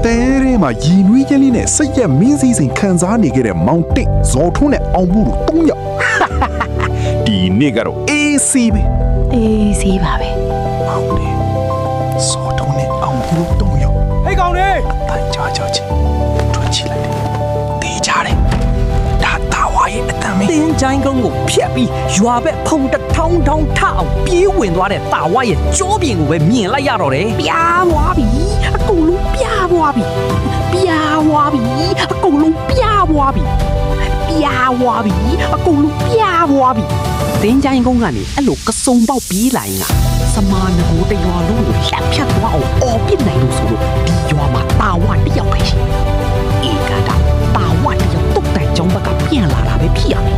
တဲရဲမှာရည်နွေးချင်းလေးနဲ့စိတ်ရက်မင်းစည်းစိမ်ခံစားနေခဲ့တဲ့မောင်တစ်ဇော်ထွန်းနဲ့အောင်မှုတို့၃ယောက်ဒီနေ့ကတော့အေးစီးပဲ အေးစီးပါပဲ မောင်တစ်ဇော်ထွန်းနဲ့အောင်မှုတို့၃ယောက် ဟေးကောင်နေ တန်ချာချာချင်းထွက်ချလိုက်တယ်တေးကြတယ်ဒါတာဝါရဲ့အတန်မင်း တင်းချိုင်းကုန်းကိုဖျက်ပြီးရွာဘက်ဖုံတထောင်းထောင်းထအောင်ပြေးဝင်သွားတဲ့တာဝါရဲ့ကြောပြင်ကိုပဲမြင်လိုက်ရတော့တယ် ပြားသွားပြီအကုန်လုံးပြားသွားပြီပြားသွားပြီအကုန်လုံးပြားသွားပြီပြားသွားပြီအကုန်လုံးပြားသွားပြီတင်းချိုင်းကုန်းကနေအဲ့လိုကစုံပေါက်ပြေးလာရင်ကစမားနဂိုးတရွာလုံးကိုလက်ဖြတ်သွားအောင်အော်ပစ်နိုင်လို့ဆိုလို့ဒီရွာမှာတာဝါတယောက်ပဲရှိအေးကတော့တာဝါတယောက်တုတ်တိုင်ကျောင်းဘက်ကပြန်လာတာပဲဖြစ်ရမယ်